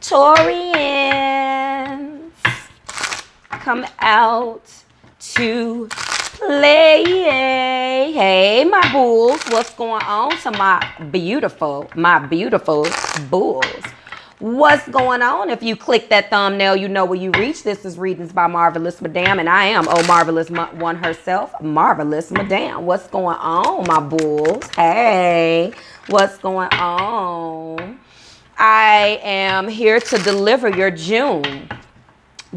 Taurians, come out to play. Hey, my bulls, what's going on to my beautiful bulls? What's going on? If you click that thumbnail, you know where you reach. This is Readings by Marvelous Madame, and I am Marvelous One herself, Marvelous Madame. What's going on, my bulls? Hey, what's going on? I am here to deliver your June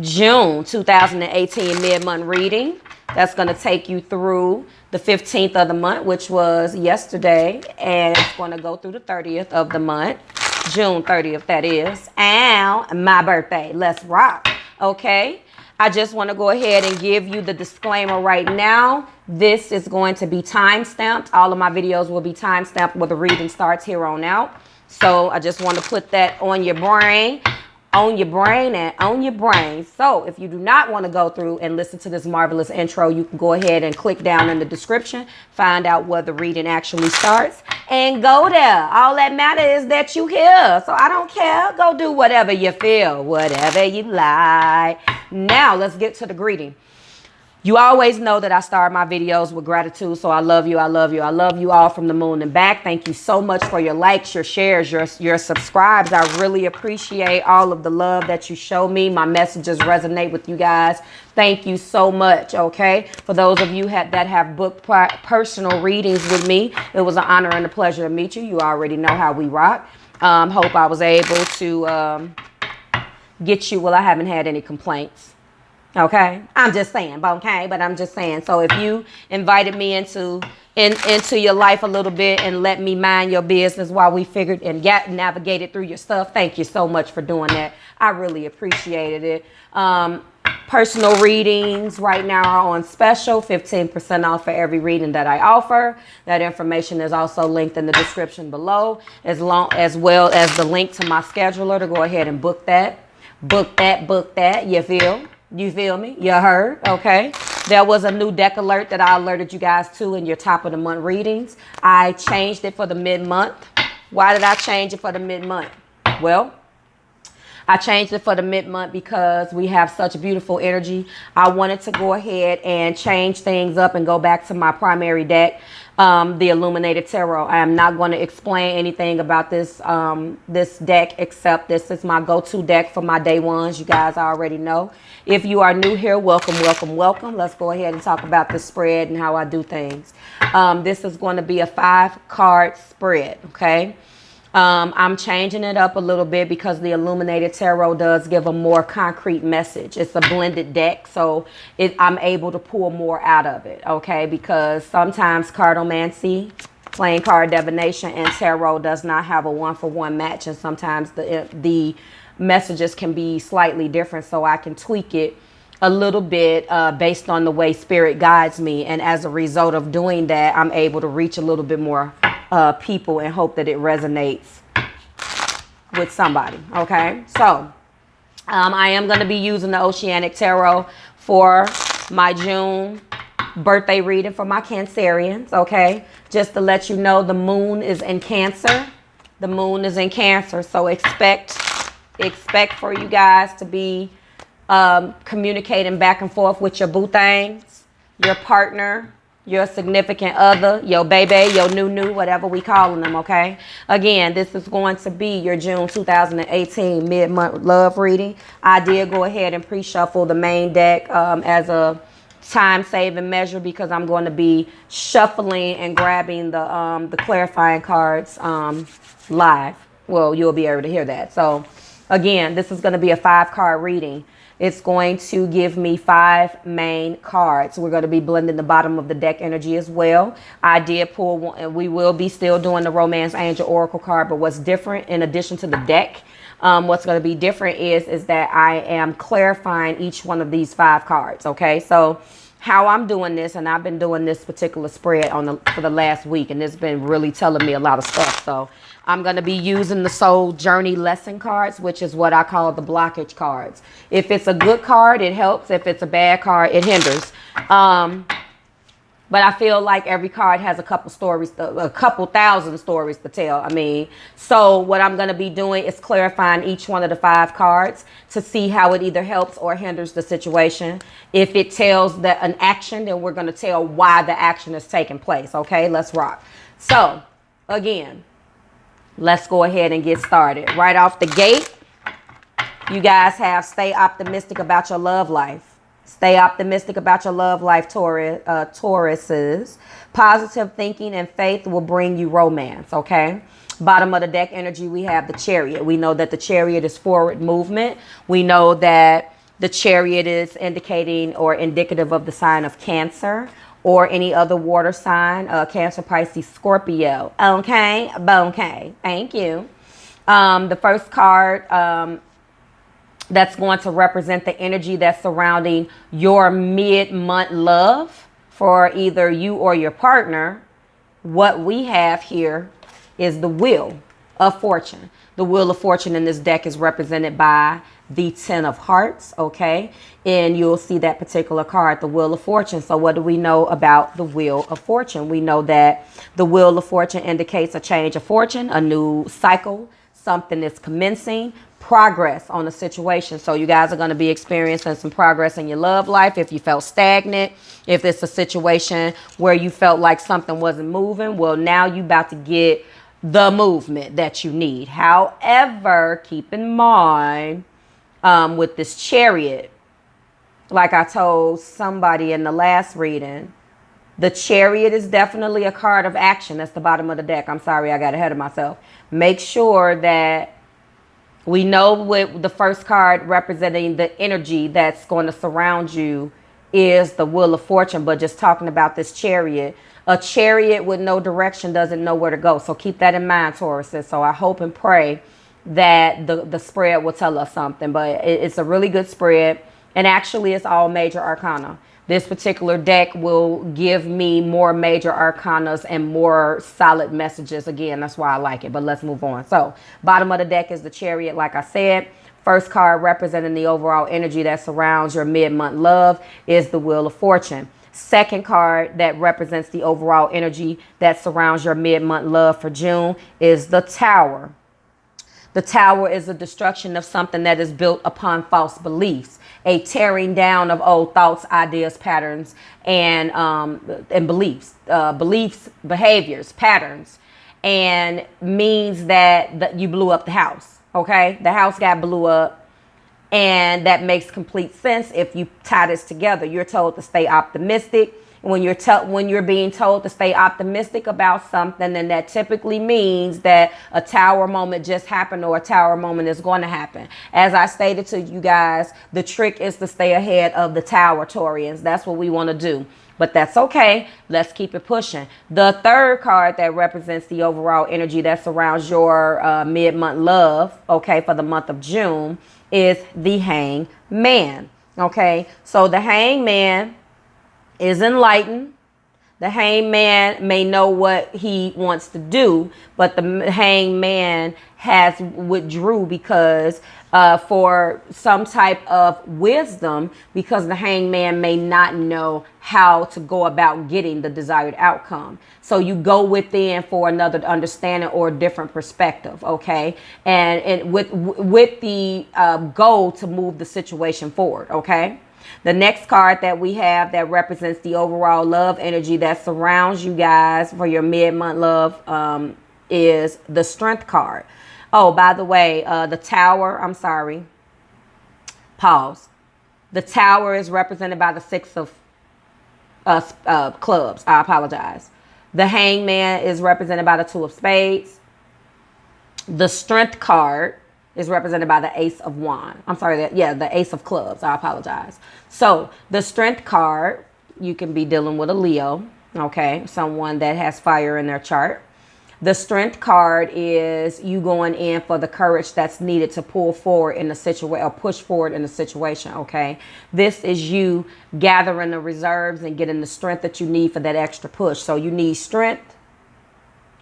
2018 mid-month reading. That's going to take you through the 15th of the month, which was yesterday, and it's going to go through the 30th of the month. June 30th, that is, and my birthday. Let's rock, okay? I just want to go ahead and give you the disclaimer right now. This is going to be time-stamped. All of my videos will be time-stamped where the reading starts here on out. So I just want to put that on your brain. On your brain and on your brain. So if you do not want to go through and listen to this marvelous intro, you can go ahead and click down in the description, find out where the reading actually starts, and go there. All that matters is that you here. So I don't care. Go do whatever you feel, whatever you like. Now let's get to the greeting. You always know that I start my videos with gratitude, so I love you, I love you, I love you all from the moon and back. Thank you so much for your likes, your shares, your subscribes. I really appreciate all of the love that you show me. My messages resonate with you guys. Thank you so much, okay? For those of you that have booked personal readings with me, it was an honor and a pleasure to meet you. You already know how we rock. Hope I was able to get you. Well, I haven't had any complaints. Okay, I'm just saying, okay, but I'm just saying. So if you invited me into your life a little bit and let me mind your business while we figured and navigated through your stuff, thank you so much for doing that. I really appreciated it. Personal readings right now are on special, 15% off for every reading that I offer. That information is also linked in the description below, as well as the link to my scheduler to go ahead and book that. Book that, you feel? You feel me? You heard? Okay. There was a new deck alert that I alerted you guys to in your top of the month readings. I changed it for the mid-month. Why did I change it for the mid-month? Well, I changed it for the mid-month because we have such beautiful energy. I wanted to go ahead and change things up and go back to my primary deck, the Illuminated Tarot. I am not going to explain anything about this this deck, except this is my go-to deck for my day ones. You guys already know. If you are new here, welcome, welcome, welcome. Let's go ahead and talk about the spread and how I do things. This is going to be a 5-card spread, okay? I'm changing it up a little bit because the Illuminated Tarot does give a more concrete message. It's a blended deck, so I'm able to pull more out of it, okay? Because sometimes cardomancy, playing card divination, and tarot does not have a one-for-one match, and sometimes the messages can be slightly different, so I can tweak it a little bit based on the way spirit guides me, and as a result of doing that, I'm able to reach a little bit more people and hope that it resonates with somebody. Okay, so I am going to be using the Oceanic Tarot for my June birthday reading for my Cancerians. Okay, just to let you know, the moon is in Cancer. The moon is in Cancer, so expect for you guys to be communicating back and forth with your boo things, your partner, your significant other, your baby, your new, whatever we calling them, okay? Again, this is going to be your June 2018 mid-month love reading. I did go ahead and pre-shuffle the main deck as a time-saving measure because I'm going to be shuffling and grabbing the clarifying cards live. Well, you'll be able to hear that. So, again, this is going to be a 5-card reading. It's going to give me 5 main cards. We're going to be blending the bottom of the deck energy as well. I did pull one, and we will be still doing the Romance Angel Oracle card. But what's different, in addition to the deck, what's going to be different is that I am clarifying each one of these 5 cards. Okay, so how I'm doing this, and I've been doing this particular spread for the last week, and it's been really telling me a lot of stuff. So I'm going to be using the Soul Journey Lesson cards, which is what I call the blockage cards. If it's a good card, it helps. If it's a bad card, it hinders. But I feel like every card has a couple stories, a couple thousand stories to tell. So what I'm going to be doing is clarifying each one of the 5 cards to see how it either helps or hinders the situation. If it tells that an action, then we're going to tell why the action is taking place. Okay, let's rock. So again, let's go ahead and get started. Right off the gate, you guys have stay optimistic about your love life. Stay optimistic about your love life, Tauruses. Positive thinking and faith will bring you romance, okay? Bottom of the deck energy, we have the Chariot. We know that the Chariot is forward movement. We know that the Chariot is indicating or indicative of the sign of Cancer or any other water sign, Cancer, Pisces, Scorpio. Okay, okay, thank you. The first card, that's going to represent the energy that's surrounding your mid-month love for either you or your partner. What we have here is the Wheel of Fortune. The Wheel of Fortune in this deck is represented by the 10 of Hearts, okay? And you'll see that particular card, the Wheel of Fortune. So what do we know about the Wheel of Fortune? We know that the Wheel of Fortune indicates a change of fortune, a new cycle, something is commencing, progress on a situation. So you guys are going to be experiencing some progress in your love life. If you felt stagnant, if it's a situation where you felt like something wasn't moving, well, now you about to get the movement that you need. However, keep in mind with this Chariot, like I told somebody in the last reading, the Chariot is definitely a card of action. That's the bottom of the deck. I'm sorry, I got ahead of myself. Make sure that we know with the first card representing the energy that's going to surround you is the Wheel of Fortune. But just talking about this Chariot, a Chariot with no direction doesn't know where to go. So keep that in mind, Tauruses. So I hope and pray that the spread will tell us something. But it's a really good spread. And actually, it's all major arcana. This particular deck will give me more major arcanas and more solid messages. Again, that's why I like it. But let's move on. So bottom of the deck is the Chariot, like I said. First card representing the overall energy that surrounds your mid-month love is the Wheel of Fortune. Second card that represents the overall energy that surrounds your mid-month love for June is the Tower. The Tower is a destruction of something that is built upon false beliefs, a tearing down of old thoughts, ideas, patterns, and beliefs, behaviors, patterns, and means that you blew up the house. Okay, the house got blew up, and that makes complete sense if you tie this together. You're told to stay optimistic. When you're being told to stay optimistic about something, then that typically means that a tower moment just happened or a tower moment is going to happen. As I stated to you guys, the trick is to stay ahead of the tower, Taurians. That's what we want to do. But that's okay. Let's keep it pushing. The third card that represents the overall energy that surrounds your mid-month love, okay, for the month of June is the Hangman. Okay, so the Hangman is enlightened. The Hangman may know what he wants to do, but the Hangman has withdrew because for some type of wisdom, because the Hangman may not know how to go about getting the desired outcome. So you go within for another understanding or a different perspective, okay? And with the goal to move the situation forward, okay? The next card that we have that represents the overall love energy that surrounds you guys for your mid-month love is the Strength card. Oh, by the way, the Tower, I'm sorry. Pause. The Tower is represented by the 6 of clubs. I apologize. The Hangman is represented by the 2 of spades. The Strength card is represented by the Ace of Wands. I'm sorry, the Ace of Clubs. I apologize. So the Strength card, you can be dealing with a Leo, okay? Someone that has fire in their chart. The Strength card is you going in for the courage that's needed to pull forward in the situation or push forward in the situation, okay? This is you gathering the reserves and getting the strength that you need for that extra push. So you need strength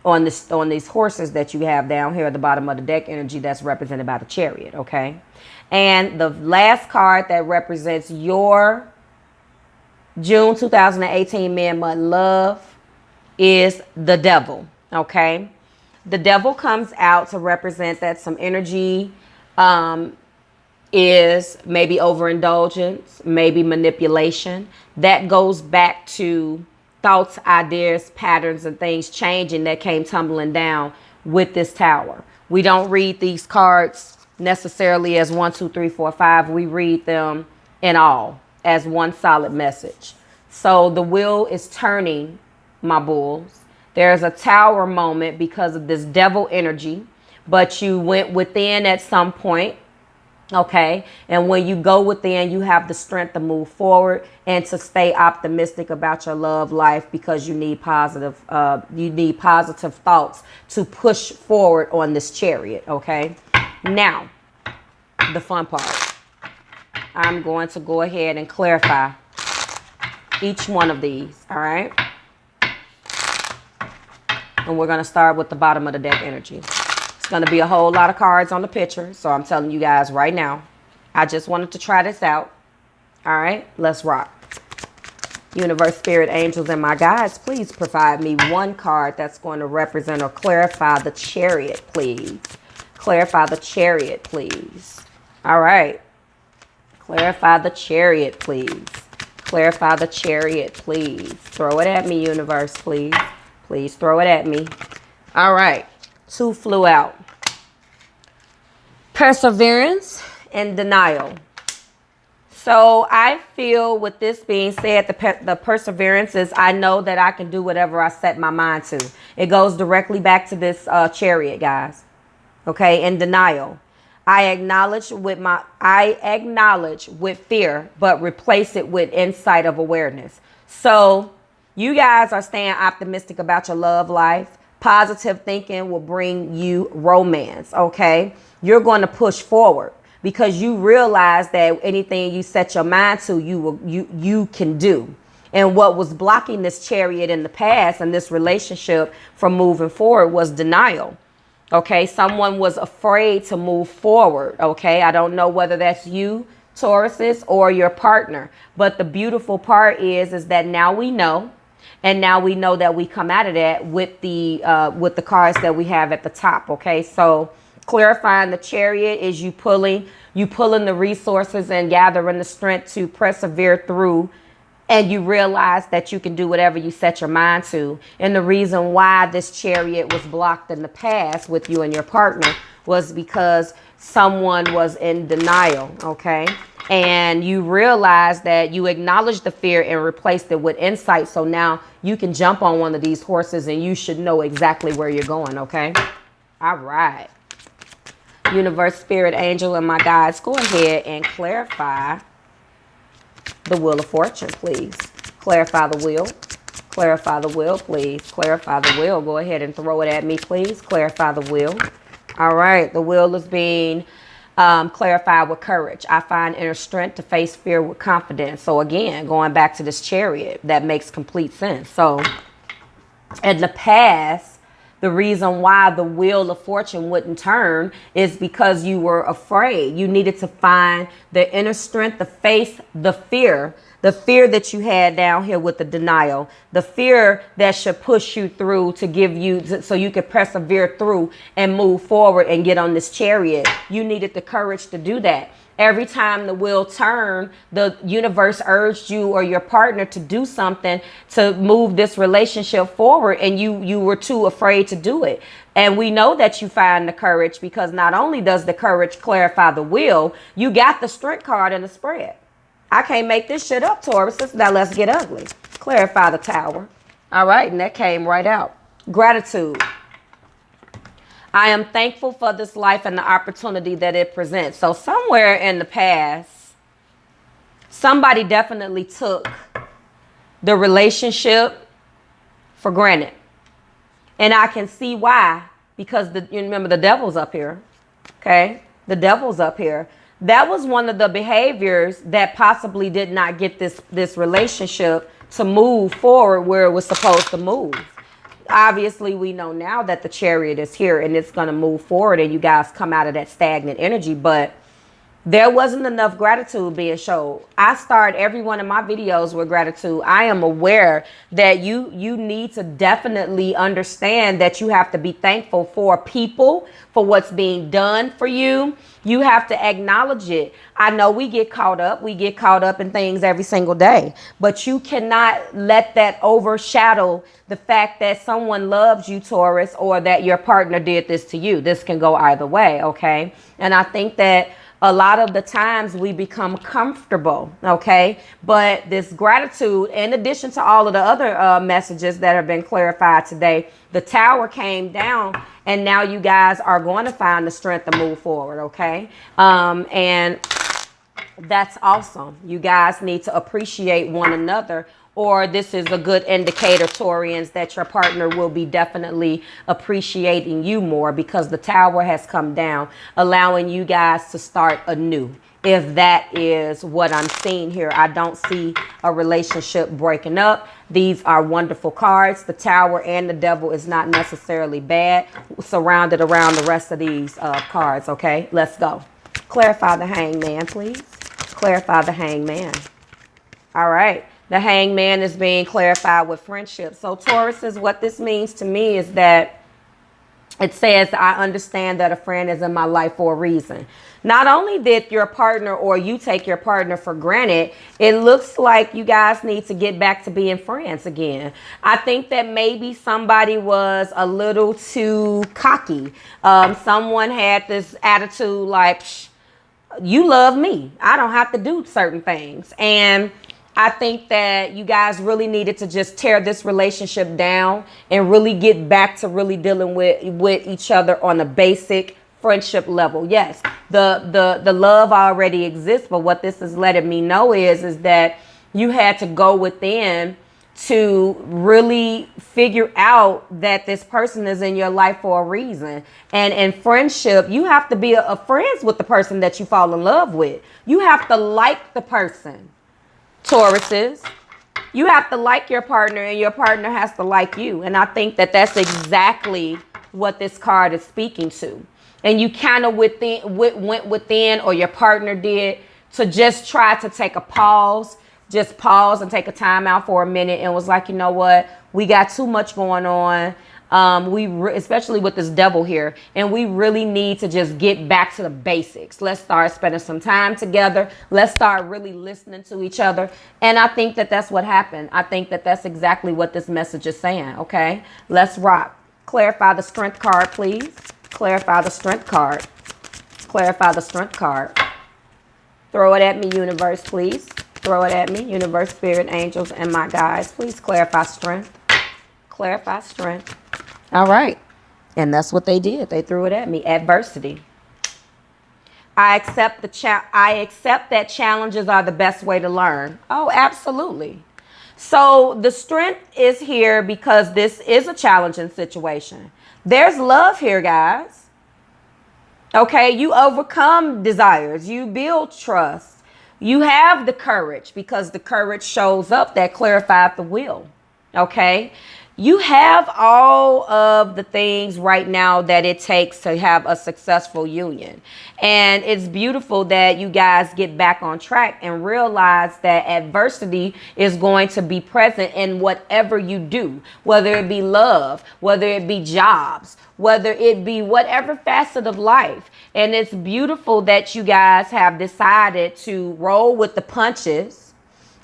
on these horses that you have down here at the bottom of the deck energy that's represented by the Chariot, okay? And the last card that represents your June 2018 man month. Love is the devil. Okay. The devil comes out to represent that some energy is maybe overindulgence, maybe manipulation. That goes back to thoughts, ideas, patterns, and things changing that came tumbling down with this tower. We don't read these cards necessarily as 1, 2, 3, 4, 5. We read them in all as one solid message. So the wheel is turning, my bulls. There's a tower moment because of this devil energy, but you went within at some point. Okay. And when you go within, you have the strength to move forward and to stay optimistic about your love life, because you need positive thoughts to push forward on this chariot. Okay. Now, the fun part. I'm going to go ahead and clarify each one of these. All right. And we're going to start with the bottom of the deck energy. Going to be a whole lot of cards on the picture, so I'm telling you guys right now, I just wanted to try this out. All right, let's rock. Universe, spirit, angels, and my guides, please provide me one card that's going to represent or clarify the chariot, please. Clarify the chariot, please. All right. Clarify the chariot, please. Clarify the chariot, please. Throw it at me, universe, please. Please throw it at me. All right. 2 flew out. Perseverance and denial. So I feel, with this being said, the perseverance is, I know that I can do whatever I set my mind to. It goes directly back to this chariot, guys. Okay, and denial. I acknowledge with fear, but replace it with insight of awareness. So you guys are staying optimistic about your love life. Positive thinking will bring you romance, okay? You're going to push forward because you realize that anything you set your mind to, you can do. And what was blocking this chariot in the past and this relationship from moving forward was denial, okay? Someone was afraid to move forward, okay? I don't know whether that's you, Tauruses, or your partner. But the beautiful part is that now we know. And now we know that we come out of that with the cards that we have at the top. Okay, so clarifying the chariot is you pulling the resources and gathering the strength to persevere through, and you realize that you can do whatever you set your mind to. And the reason why this chariot was blocked in the past with you and your partner was because someone was in denial. Okay. And you realize that you acknowledged the fear and replaced it with insight. So now you can jump on one of these horses and you should know exactly where you're going, okay? All right. Universe, spirit, angel, and my guides, go ahead and clarify the wheel of fortune, please. Clarify the wheel. Clarify the wheel, please. Clarify the wheel. Go ahead and throw it at me, please. Clarify the wheel. All right. The wheel is being clarified with courage. I find inner strength to face fear with confidence. So again, going back to this chariot, that makes complete sense. So in the past, the reason why the wheel of fortune wouldn't turn is because you were afraid. You needed to find the inner strength to face the fear that you had down here with the denial, the fear that should push you through to give you, so you could persevere through and move forward and get on this chariot. You needed the courage to do that. Every time the wheel turned, the universe urged you or your partner to do something to move this relationship forward, and you were too afraid to do it. And we know that you find the courage because not only does the courage clarify the wheel, you got the strength card in the spread. I can't make this shit up, Taurus. Now let's get ugly. Clarify the tower. All right, and that came right out. Gratitude. I am thankful for this life and the opportunity that it presents. So somewhere in the past, somebody definitely took the relationship for granted. And I can see why, because you remember the devil's up here. Okay, the devil's up here. That was one of the behaviors that possibly did not get this relationship to move forward where it was supposed to move. Obviously, we know now that the chariot is here and it's going to move forward and you guys come out of that stagnant energy. But There wasn't enough gratitude being shown. I start every one of my videos with gratitude. I am aware that you need to definitely understand that you have to be thankful for people, for what's being done for you. You have to acknowledge it. I know we get caught up. We get caught up in things every single day, but you cannot let that overshadow the fact that someone loves you, Taurus, or that your partner did this to you. This can go either way, okay? And I think that a lot of the times we become comfortable, okay? But this gratitude, in addition to all of the other messages that have been clarified today, the tower came down, and now you guys are going to find the strength to move forward, okay? And that's awesome. You guys need to appreciate one another, or this is a good indicator, Taurians, that your partner will be definitely appreciating you more, because the tower has come down, allowing you guys to start anew. If that is what I'm seeing here, I don't see a relationship breaking up. These are wonderful cards. The tower and the devil is not necessarily bad, surrounded around the rest of these cards, okay? Let's go. Clarify the hangman, please. Clarify the hangman. All right. The hangman is being clarified with friendship. So Taurus, is what this means to me is that it says, I understand that a friend is in my life for a reason. Not only did your partner or you take your partner for granted, it looks like you guys need to get back to being friends again. I think that maybe somebody was a little too cocky. Someone had this attitude like, you love me, I don't have to do certain things. And I think that you guys really needed to just tear this relationship down and really get back to really dealing with each other on a basic friendship level. Yes, the love already exists, but what this is letting me know is that you had to go within to really figure out that this person is in your life for a reason. And in friendship, you have to be a friends with the person that you fall in love with. You have to like the person, Tauruses. You have to like your partner, and your partner has to like you. And I think that that's exactly what this card is speaking to. And you kind of went within, or your partner did, to just try to take a pause. Just pause and take a time out for a minute, and was like, you know what? We got too much going on. Especially with this devil here, and we really need to just get back to the basics. Let's start spending some time together. Let's start really listening to each other. And I think that that's what happened. I think that that's exactly what this message is saying. Okay, let's rock. Clarify the strength card, please. Clarify the strength card. Clarify the strength card. Throw it at me, universe, please. Throw it at me, universe, spirit, angels, and my guides. Please clarify strength. Clarify strength. All right. And that's what they did. They threw it at me. Adversity. I accept that challenges are the best way to learn. Oh, absolutely. So the strength is here because this is a challenging situation. There's love here, guys. Okay, you overcome desires. You build trust. You have the courage, because the courage shows up that clarified the will. Okay. You have all of the things right now that it takes to have a successful union. And it's beautiful that you guys get back on track and realize that adversity is going to be present in whatever you do, whether it be love, whether it be jobs, whether it be whatever facet of life. And it's beautiful that you guys have decided to roll with the punches,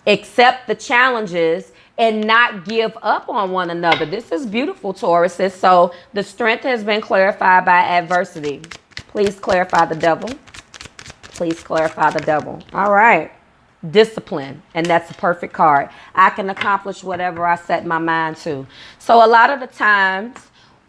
accept the challenges, and not give up on one another. This is beautiful, Tauruses. So the strength has been clarified by adversity. Please clarify the devil. Please clarify the devil. All right. Discipline. And that's a perfect card. I can accomplish whatever I set my mind to. So a lot of the times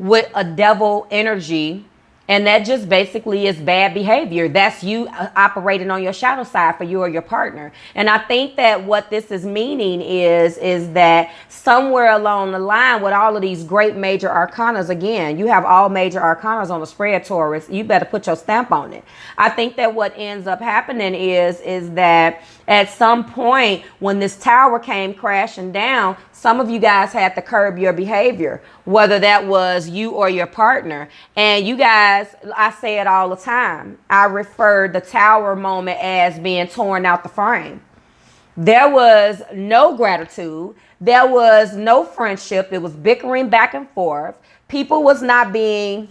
with a devil energy, and that just basically is bad behavior. That's you operating on your shadow side for you or your partner. And I think that what this is meaning is that somewhere along the line with all of these great major arcanas, again, you have all major arcanas on the spread, Taurus. You better put your stamp on it. I think that what ends up happening is that at some point when this tower came crashing down, some of you guys had to curb your behavior, whether that was you or your partner. And you guys guys, I say it all the time. I refer the Tower moment as being torn out the frame. There was no gratitude. There was no friendship. It was bickering back and forth. People was not being,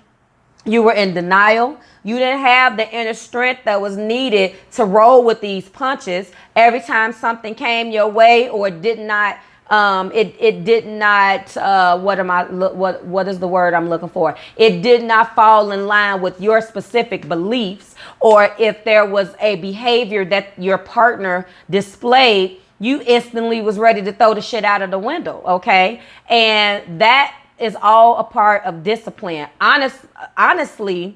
you were in denial. You didn't have the inner strength that was needed to roll with these punches. Every time something came your way or did not, it did not, what is the word I'm looking for? It did not fall in line with your specific beliefs, or if there was a behavior that your partner displayed, you instantly was ready to throw the shit out of the window. Okay. And that is all a part of discipline. Honestly,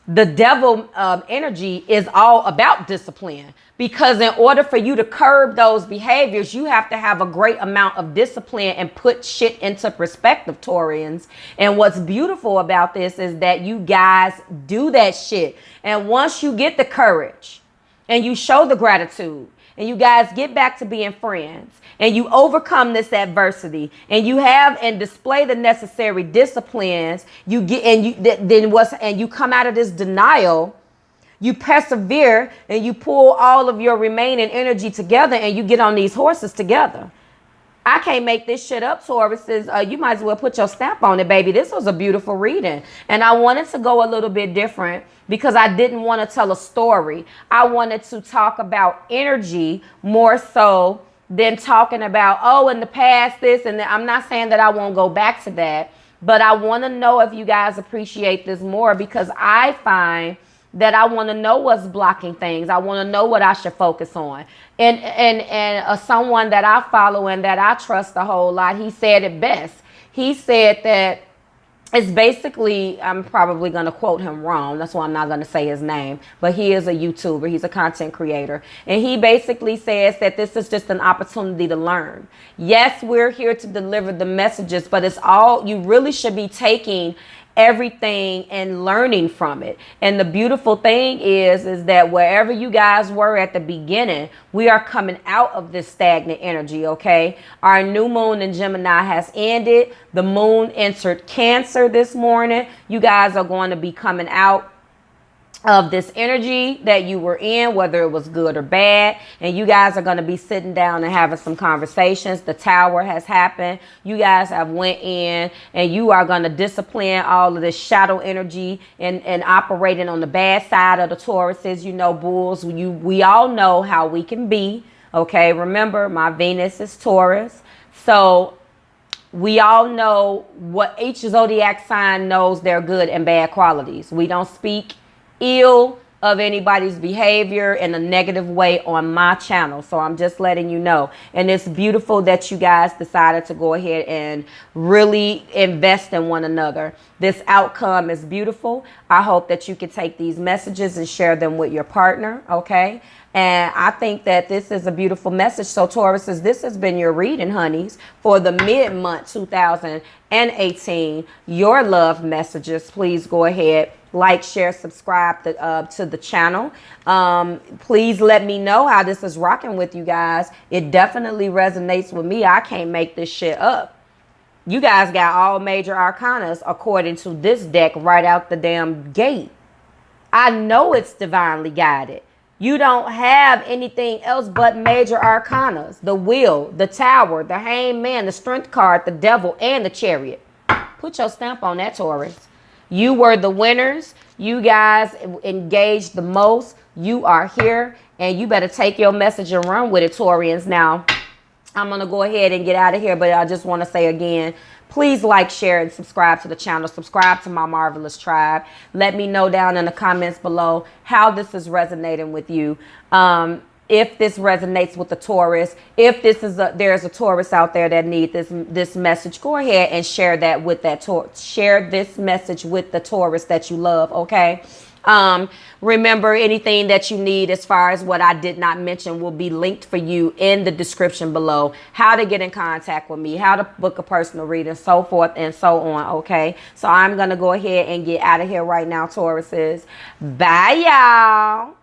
the devil energy is all about discipline, because in order for you to curb those behaviors, you have to have a great amount of discipline and put shit into perspective, Taurians. And what's beautiful about this is that you guys do that shit. And once you get the courage and you show the gratitude and you guys get back to being friends and you overcome this adversity and you have and display the necessary disciplines, you get and you come out of this denial, you persevere and you pull all of your remaining energy together and you get on these horses together. I can't make this shit up, Taurus. You might as well put your stamp on it, baby. This was a beautiful reading. And I wanted to go a little bit different because I didn't want to tell a story. I wanted to talk about energy more so than talking about, oh, in the past this and that. I'm not saying that I won't go back to that, but I want to know if you guys appreciate this more, because I find that I want to know what's blocking things. I want to know what I should focus on. And someone that I follow and that I trust a whole lot, he said it best. He said that it's basically, I'm probably going to quote him wrong. That's why I'm not going to say his name. But he is a YouTuber. He's a content creator. And he basically says that this is just an opportunity to learn. Yes, we're here to deliver the messages, but it's all, you really should be taking everything and learning from it. And the beautiful thing is that wherever you guys were at the beginning, we are coming out of this stagnant energy. Okay, our new moon in Gemini has ended. The moon entered Cancer this morning. You guys are going to be coming out of this energy that you were in, whether it was good or bad, and you guys are going to be sitting down and having some conversations. The Tower has happened. You guys have went in and you are going to discipline all of this shadow energy and operating on the bad side of the Tauruses. You know, bulls, we all know how we can be. Okay, remember, my Venus is Taurus, so we all know what each zodiac sign knows their good and bad qualities. We don't speak ill of anybody's behavior in a negative way on my channel. So I'm just letting you know. And it's beautiful that you guys decided to go ahead and really invest in one another. This outcome is beautiful. I hope that you can take these messages and share them with your partner. Okay. And I think that this is a beautiful message. So Tauruses, this has been your reading, honeys, for the mid-month 2018. Your love messages. Please go ahead, like, share, subscribe to the channel. Please let me know how this is rocking with you guys. It definitely resonates with me. I can't make this shit up. You guys got all major arcanas according to this deck right out the damn gate. I know it's divinely guided. You don't have anything else but major arcanas. The Wheel, the Tower, the Hangman, the Strength card, the Devil, and the Chariot. Put your stamp on that, Taurus. You were the winners. You guys engaged the most. You are here, and you better take your message and run with it, Taurians. Now, I'm going to go ahead and get out of here, but I just want to say again, please like, share, and subscribe to the channel. Subscribe to my marvelous tribe. Let me know down in the comments below how this is resonating with you. If this resonates with the Taurus, if there's a Taurus out there that needs this message, go ahead and share that with share this message with the Taurus that you love. Okay. Remember, anything that you need as far as what I did not mention will be linked for you in the description below. How to get in contact with me, how to book a personal reading, so forth and so on. Okay, so I'm going to go ahead and get out of here right now, Tauruses. Bye, y'all.